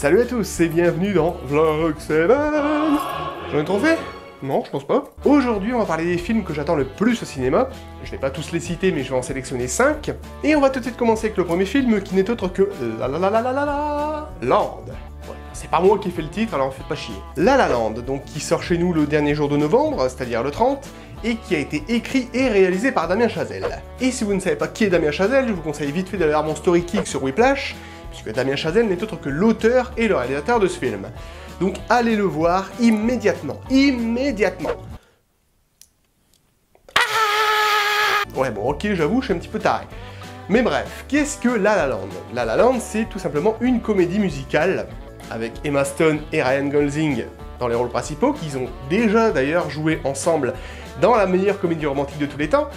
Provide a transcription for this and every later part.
Salut à tous et bienvenue dans Vlog 7. J'en ai trop fait? Non, je pense pas. Aujourd'hui, on va parler des films que j'attends le plus au cinéma. Je vais pas tous les citer, mais je vais en sélectionner 5. Et on va tout de suite commencer avec le premier film, qui n'est autre que Land. Ouais, c'est pas moi qui ai fait le titre, alors faites pas chier. La La Land, donc qui sort chez nous le dernier jour de novembre, c'est-à-dire le 30, et qui a été écrit et réalisé par Damien Chazelle. Et si vous ne savez pas qui est Damien Chazelle, je vous conseille vite fait d'aller voir mon story kick sur Whiplash, puisque Damien Chazelle n'est autre que l'auteur et le réalisateur de ce film. Donc allez le voir immédiatement. Immédiatement. Ah ouais bon ok, j'avoue, je suis un petit peu taré. Mais bref, qu'est-ce que La La Land? La La Land, c'est tout simplement une comédie musicale, avec Emma Stone et Ryan Gosling dans les rôles principaux, qu'ils ont déjà d'ailleurs joué ensemble dans la meilleure comédie romantique de tous les temps.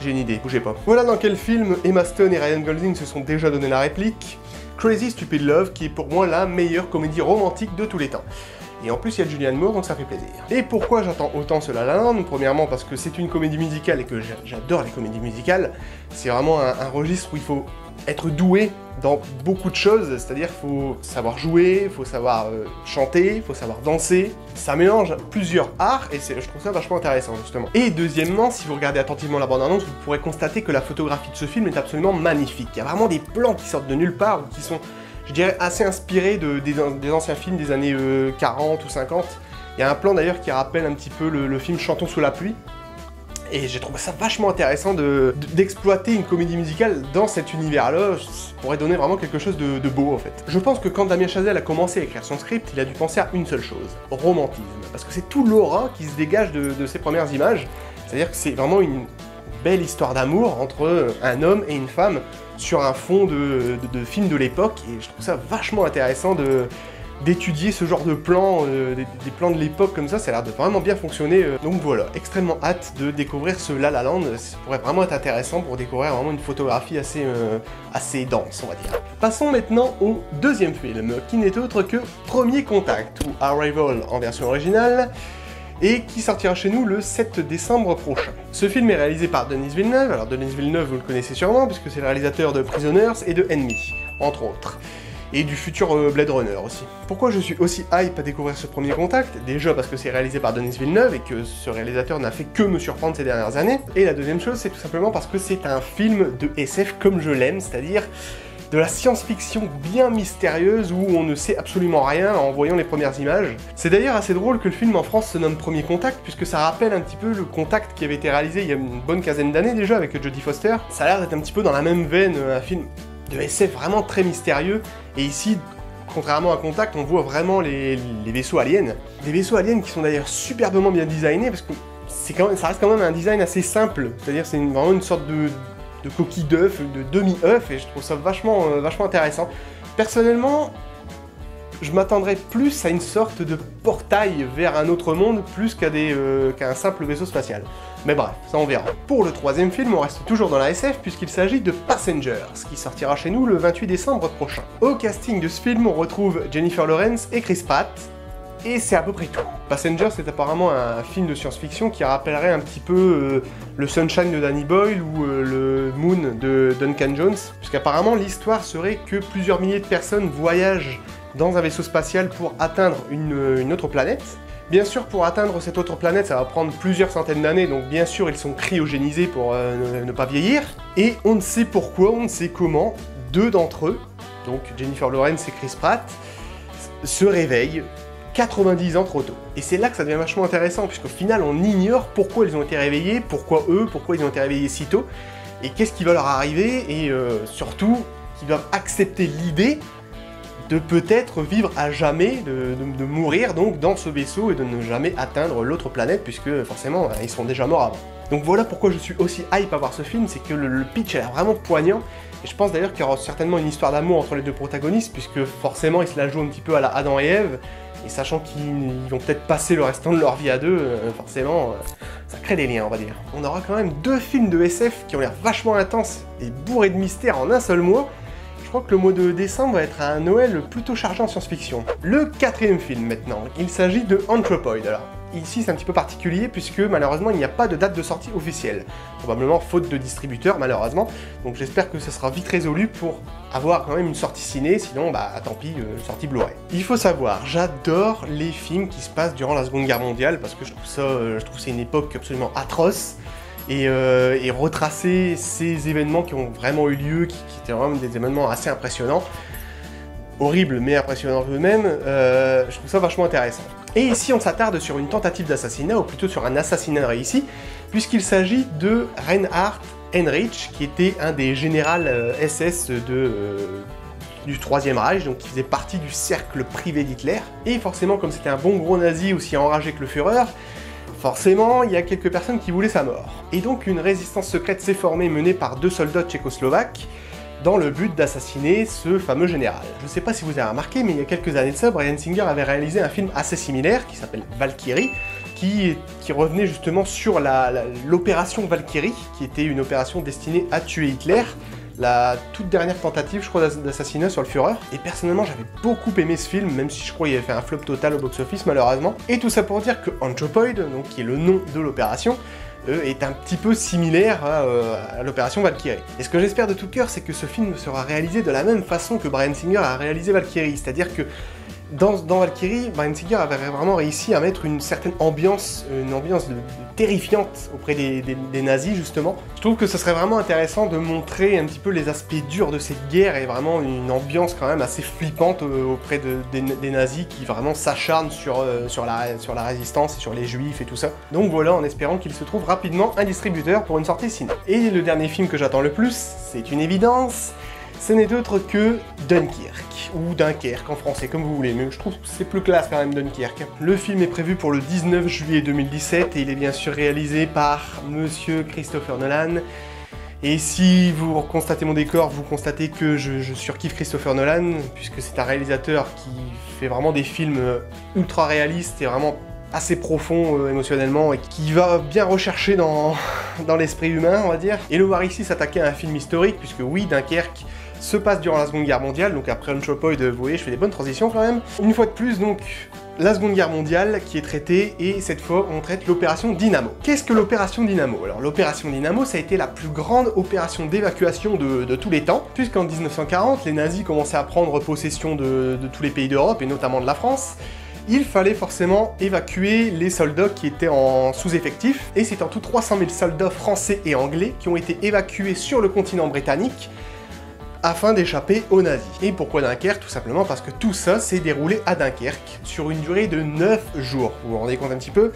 J'ai une idée, bougez pas. Voilà dans quel film Emma Stone et Ryan Gosling se sont déjà donné la réplique. Crazy Stupid Love, qui est pour moi la meilleure comédie romantique de tous les temps. Et en plus, il y a Julianne Moore, donc ça fait plaisir. Et pourquoi j'attends autant ce La La Land? Premièrement, parce que c'est une comédie musicale et que j'adore les comédies musicales. C'est vraiment un registre où il faut être doué dans beaucoup de choses, c'est-à-dire qu'il faut savoir jouer, il faut savoir chanter, il faut savoir danser. Ça mélange plusieurs arts et je trouve ça vachement intéressant justement. Et deuxièmement, si vous regardez attentivement la bande-annonce, vous pourrez constater que la photographie de ce film est absolument magnifique. Il y a vraiment des plans qui sortent de nulle part ou qui sont, je dirais, assez inspirés des anciens films des années 40 ou 50. Il y a un plan d'ailleurs qui rappelle un petit peu le film Chantons sous la pluie. Et j'ai trouvé ça vachement intéressant d'exploiter une comédie musicale dans cet univers-là. Ça pourrait donner vraiment quelque chose de beau en fait. Je pense que quand Damien Chazelle a commencé à écrire son script, il a dû penser à une seule chose, romantisme. Parce que c'est tout l'aura qui se dégage de ses premières images. C'est-à-dire que c'est vraiment une belle histoire d'amour entre un homme et une femme sur un fond de film de l'époque. Et je trouve ça vachement intéressant d'étudier ce genre de plans, des plans de l'époque comme ça a l'air de vraiment bien fonctionner. Donc voilà, extrêmement hâte de découvrir ce La La Land, ça pourrait vraiment être intéressant pour découvrir vraiment une photographie assez dense, on va dire. Passons maintenant au deuxième film, qui n'est autre que Premier Contact, ou Arrival en version originale, et qui sortira chez nous le 7 décembre prochain. Ce film est réalisé par Denis Villeneuve. Alors Denis Villeneuve, vous le connaissez sûrement, puisque c'est le réalisateur de Prisoners et de Enemy, entre autres. Et du futur Blade Runner aussi. Pourquoi je suis aussi hype à découvrir ce Premier Contact? Déjà parce que c'est réalisé par Denis Villeneuve et que ce réalisateur n'a fait que me surprendre ces dernières années. Et la deuxième chose, c'est tout simplement parce que c'est un film de SF comme je l'aime, c'est-à-dire de la science-fiction bien mystérieuse où on ne sait absolument rien en voyant les premières images. C'est d'ailleurs assez drôle que le film en France se nomme Premier Contact, puisque ça rappelle un petit peu le Contact qui avait été réalisé il y a une bonne quinzaine d'années déjà avec Jodie Foster. Ça a l'air d'être un petit peu dans la même veine, un film de SF vraiment très mystérieux, et ici, contrairement à Contact, on voit vraiment les vaisseaux aliens. Des vaisseaux aliens qui sont d'ailleurs superbement bien designés, parce que ça reste quand même un design assez simple, c'est-à-dire c'est vraiment une sorte de coquille d'œuf, de demi-œuf, et je trouve ça vachement intéressant. Personnellement, je m'attendrais plus à une sorte de portail vers un autre monde, plus qu'à un simple vaisseau spatial. Mais bref, ça on verra. Pour le troisième film, on reste toujours dans la SF, puisqu'il s'agit de Passengers, qui sortira chez nous le 28 décembre prochain. Au casting de ce film, on retrouve Jennifer Lawrence et Chris Pratt, et c'est à peu près tout. Passengers, c'est apparemment un film de science-fiction qui rappellerait un petit peu le Sunshine de Danny Boyle ou le Moon de Duncan Jones, puisqu'apparemment l'histoire serait que plusieurs milliers de personnes voyagent dans un vaisseau spatial pour atteindre une autre planète. Bien sûr, pour atteindre cette autre planète, ça va prendre plusieurs centaines d'années, donc bien sûr, ils sont cryogénisés pour ne pas vieillir. Et on ne sait pourquoi, on ne sait comment, deux d'entre eux, donc Jennifer Lawrence et Chris Pratt, se réveillent 90 ans trop tôt. Et c'est là que ça devient vachement intéressant, puisqu'au final, on ignore pourquoi ils ont été réveillés, pourquoi ils ont été réveillés si tôt, et qu'est-ce qui va leur arriver, et surtout, qu'ils doivent accepter l'idée de peut-être vivre à jamais, de mourir donc dans ce vaisseau et de ne jamais atteindre l'autre planète, puisque forcément ils seront déjà morts avant. Donc voilà pourquoi je suis aussi hype à voir ce film, c'est que le pitch a l'air vraiment poignant, et je pense d'ailleurs qu'il y aura certainement une histoire d'amour entre les deux protagonistes, puisque forcément ils se la jouent un petit peu à la Adam et Ève, et sachant qu'ils vont peut-être passer le restant de leur vie à deux, forcément ça crée des liens on va dire. On aura quand même deux films de SF qui ont l'air vachement intenses et bourrés de mystères en un seul mois. Je crois que le mois de décembre va être un Noël plutôt chargé en science-fiction. Le quatrième film maintenant, il s'agit de Anthropoid. Alors, ici c'est un petit peu particulier puisque malheureusement il n'y a pas de date de sortie officielle. Probablement faute de distributeur malheureusement, donc j'espère que ça sera vite résolu pour avoir quand même une sortie ciné, sinon bah tant pis, sortie Blu-ray. Il faut savoir, j'adore les films qui se passent durant la Seconde Guerre mondiale parce que je trouve c'est une époque absolument atroce. Et retracer ces événements qui ont vraiment eu lieu, qui étaient vraiment des événements assez impressionnants, horribles mais impressionnants eux-mêmes, je trouve ça vachement intéressant. Et ici on s'attarde sur une tentative d'assassinat, ou plutôt sur un assassinat réussi, puisqu'il s'agit de Reinhard Heinrich, qui était un des généraux SS du Troisième Reich, donc qui faisait partie du cercle privé d'Hitler. Et forcément, comme c'était un bon gros nazi aussi enragé que le Führer, forcément, il y a quelques personnes qui voulaient sa mort. Et donc une résistance secrète s'est formée, menée par 2 soldats tchécoslovaques, dans le but d'assassiner ce fameux général. Je ne sais pas si vous avez remarqué, mais il y a quelques années de ça, Bryan Singer avait réalisé un film assez similaire, qui s'appelle Valkyrie, qui revenait justement sur l'opération Valkyrie, qui était une opération destinée à tuer Hitler, la toute dernière tentative, je crois, d'assassinat sur le Führer. Et personnellement, j'avais beaucoup aimé ce film, même si je crois qu'il avait fait un flop total au box-office, malheureusement. Et tout ça pour dire que Anthropoid, donc qui est le nom de l'opération, est un petit peu similaire à l'opération Valkyrie. Et ce que j'espère de tout cœur, c'est que ce film sera réalisé de la même façon que Bryan Singer a réalisé Valkyrie, c'est-à-dire que dans Valkyrie, Bryan Singer avait vraiment réussi à mettre une certaine ambiance, terrifiante auprès des nazis, justement. Je trouve que ce serait vraiment intéressant de montrer un petit peu les aspects durs de cette guerre et vraiment une ambiance quand même assez flippante auprès des nazis qui vraiment s'acharnent sur la résistance et sur les juifs et tout ça. Donc voilà, en espérant qu'il se trouve rapidement un distributeur pour une sortie ciné. Et le dernier film que j'attends le plus, c'est une évidence, ce n'est autre que Dunkirk, ou Dunkerque en français, comme vous voulez, mais je trouve que c'est plus classe quand même Dunkirk. Le film est prévu pour le 19 juillet 2017 et il est bien sûr réalisé par monsieur Christopher Nolan. Et si vous constatez mon décor, vous constatez que je surkiffe Christopher Nolan, puisque c'est un réalisateur qui fait vraiment des films ultra réalistes et vraiment assez profond émotionnellement, et qui va bien rechercher dans l'esprit humain, on va dire. Et le voir ici s'attaquer à un film historique, puisque oui, Dunkerque se passe durant la Seconde Guerre mondiale, donc après Anthropoid, vous voyez, je fais des bonnes transitions quand même. Une fois de plus, donc, la Seconde Guerre mondiale qui est traitée, et cette fois, on traite l'opération Dynamo. Qu'est-ce que l'opération Dynamo? Alors, l'opération Dynamo, ça a été la plus grande opération d'évacuation de tous les temps, puisqu'en 1940, les nazis commençaient à prendre possession de tous les pays d'Europe, et notamment de la France. Il fallait forcément évacuer les soldats qui étaient en sous-effectif, et c'est en tout 300 000 soldats français et anglais qui ont été évacués sur le continent britannique, afin d'échapper aux nazis. Et pourquoi Dunkerque? Tout simplement parce que tout ça s'est déroulé à Dunkerque, sur une durée de 9 jours. Vous vous rendez compte un petit peu?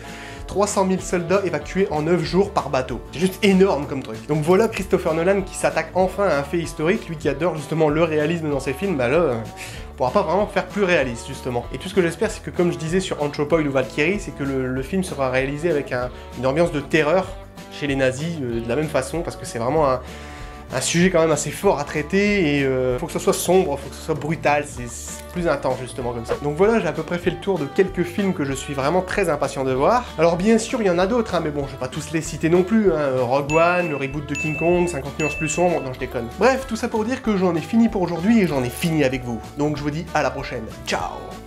300 000 soldats évacués en 9 jours par bateau. C'est juste énorme comme truc. Donc voilà Christopher Nolan qui s'attaque enfin à un fait historique, lui qui adore justement le réalisme dans ses films, bah là, on pourra pas vraiment faire plus réaliste justement. Et tout ce que j'espère, c'est que comme je disais sur Anthropoid ou Valkyrie, c'est que le film sera réalisé avec une ambiance de terreur chez les nazis, de la même façon, parce que c'est vraiment un sujet quand même assez fort à traiter, et faut que ce soit sombre, faut que ce soit brutal, c'est plus intense justement comme ça. Donc voilà, j'ai à peu près fait le tour de quelques films que je suis vraiment très impatient de voir. Alors bien sûr, il y en a d'autres, hein, mais bon, je vais pas tous les citer non plus, hein. Rogue One, le reboot de King Kong, 50 nuances plus sombres, non je déconne. Bref, tout ça pour dire que j'en ai fini pour aujourd'hui et j'en ai fini avec vous. Donc je vous dis à la prochaine, ciao!